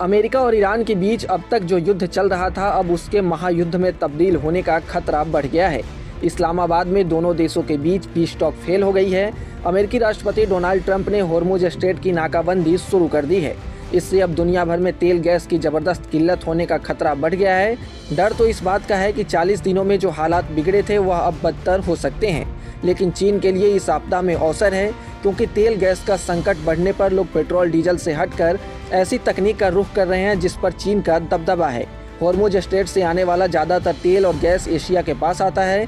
America और Iran के बीच अब तक जो युद्ध चल रहा था, अब उसके महायुद्ध में तब्दील होने का खतरा बढ़ गया है। इस्लामाबाद में दोनों देशों के बीच पीस टॉक फेल हो गई है। अमेरिकी राष्ट्रपति डोनाल्ड ट्रंप ने होर्मुज स्ट्रेट की नाकाबंदी शुरू कर दी है। इससे अब दुनिया भर में तेल गैस की ज़बरदस्त किल्लत होने का खतरा बढ़ गया है। डर तो इस बात का है कि 40 दिनों में जो हालात बिगड़े थे वह अब बदतर हो सकते हैं। लेकिन चीन के लिए इस आपदा में अवसर है, क्योंकि तेल गैस का संकट बढ़ने पर लोग पेट्रोल डीजल से हटकर ऐसी तकनीक का रुख कर रहे हैं जिस पर चीन का दबदबा है। होर्मुज स्ट्रेट से आने वाला ज़्यादातर तेल और गैस एशिया के पास आता है,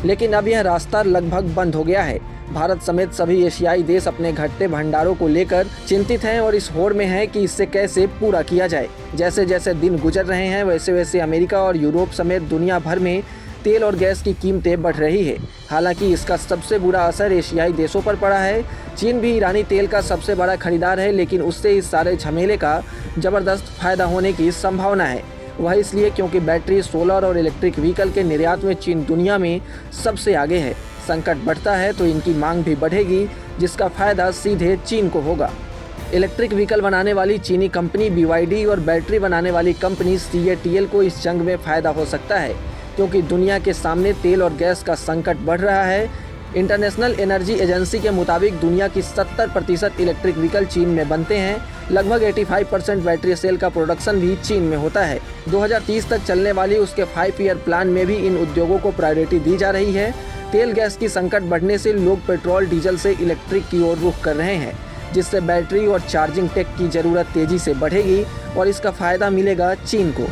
लेकिन अब यह रास्ता लगभग बंद हो गया है। भारत समेत सभी एशियाई देश अपने घटते भंडारों को लेकर चिंतित हैं और इस होड़ में हैं कि इससे कैसे पूरा किया जाए। जैसे जैसे दिन गुजर रहे हैं, वैसे वैसे अमेरिका और यूरोप समेत दुनिया भर में तेल और गैस की कीमतें बढ़ रही है। हालांकि इसका सबसे बुरा असर एशियाई देशों पर पड़ा है। चीन भी ईरानी तेल का सबसे बड़ा खरीदार है, लेकिन उससे इस सारे झमेले का ज़बरदस्त फायदा होने की संभावना है। वह इसलिए क्योंकि बैटरी, सोलर और इलेक्ट्रिक व्हीकल के निर्यात में चीन दुनिया में सबसे आगे है। संकट बढ़ता है तो इनकी मांग भी बढ़ेगी, जिसका फायदा सीधे चीन को होगा। इलेक्ट्रिक व्हीकल बनाने वाली चीनी कंपनी BYD और बैटरी बनाने वाली कंपनी CATL को इस जंग में फ़ायदा हो सकता है, क्योंकि दुनिया के सामने तेल और गैस का संकट बढ़ रहा है। इंटरनेशनल एनर्जी एजेंसी के मुताबिक दुनिया की 70% इलेक्ट्रिक व्हीकल चीन में बनते हैं। लगभग 85% बैटरी सेल का प्रोडक्शन भी चीन में होता है। 2030 तक चलने वाली उसके 5 ईयर प्लान में भी इन उद्योगों को प्रायोरिटी दी जा रही है। तेल गैस की संकट बढ़ने से लोग पेट्रोल डीजल से इलेक्ट्रिक की ओर रुख कर रहे हैं, जिससे बैटरी और चार्जिंग टेक की ज़रूरत तेज़ी से बढ़ेगी और इसका फ़ायदा मिलेगा चीन को।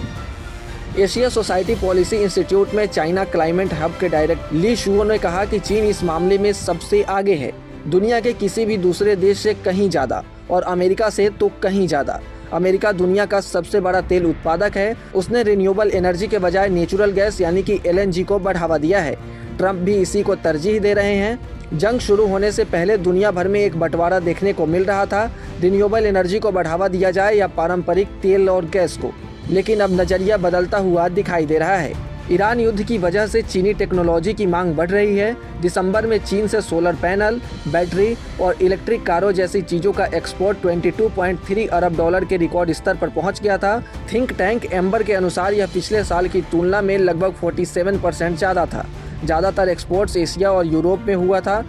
एशिया सोसाइटी पॉलिसी इंस्टीट्यूट में चाइना क्लाइमेट हब के डायरेक्टर ली शुओ ने कहा कि चीन इस मामले में सबसे आगे है, दुनिया के किसी भी दूसरे देश से कहीं ज़्यादा, और अमेरिका से तो कहीं ज़्यादा। अमेरिका दुनिया का सबसे बड़ा तेल उत्पादक है। उसने रिन्यूएबल एनर्जी के बजाय नेचुरल गैस यानी कि LNG को बढ़ावा दिया है। ट्रंप भी इसी को तरजीह दे रहे हैं। जंग शुरू होने से पहले दुनिया भर में एक बंटवारा देखने को मिल रहा था, रिन्यूएबल एनर्जी को बढ़ावा दिया जाए या पारंपरिक तेल और गैस को। लेकिन अब नज़रिया बदलता हुआ दिखाई दे रहा है। ईरान युद्ध की वजह से चीनी टेक्नोलॉजी की मांग बढ़ रही है। दिसंबर में चीन से सोलर पैनल, बैटरी और इलेक्ट्रिक कारों जैसी चीज़ों का एक्सपोर्ट $22.3 अरब के रिकॉर्ड स्तर पर पहुंच गया था। थिंक टैंक एम्बर के अनुसार यह पिछले साल की तुलना में लगभग 47% ज़्यादा था। ज़्यादातर एक्सपोर्ट्स एशिया और यूरोप में हुआ था।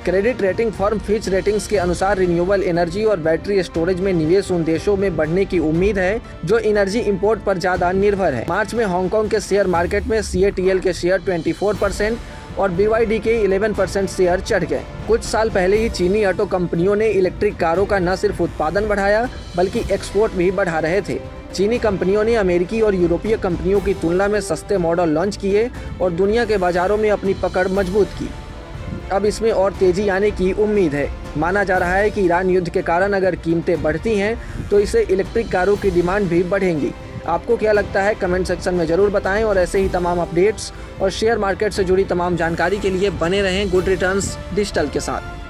Credit rating firm Fitch ratings के अनुसार रिन्यूएबल एनर्जी और बैटरी स्टोरेज में निवेश उन देशों में बढ़ने की उम्मीद है जो एनर्जी इंपोर्ट पर ज़्यादा निर्भर है। मार्च में हांगकांग के शेयर मार्केट में CATL के शेयर 24% और BYD के 11% शेयर चढ़ गए। कुछ साल पहले ही चीनी ऑटो कंपनियों ने इलेक्ट्रिक कारों का न सिर्फ उत्पादन बढ़ाया बल्कि एक्सपोर्ट भी बढ़ा रहे थे। चीनी कंपनियों ने अमेरिकी और यूरोपीय कंपनियों की तुलना में सस्ते मॉडल लॉन्च किए और दुनिया के बाजारों में अपनी पकड़ मजबूत की। अब इसमें और तेज़ी आने की उम्मीद है। माना जा रहा है कि ईरान युद्ध के कारण अगर कीमतें बढ़ती हैं तो इससे इलेक्ट्रिक कारों की डिमांड भी बढ़ेंगी। आपको क्या लगता है, कमेंट सेक्शन में ज़रूर बताएं और ऐसे ही तमाम अपडेट्स और शेयर मार्केट से जुड़ी तमाम जानकारी के लिए बने रहें गुड रिटर्न्स डिजिटल के साथ।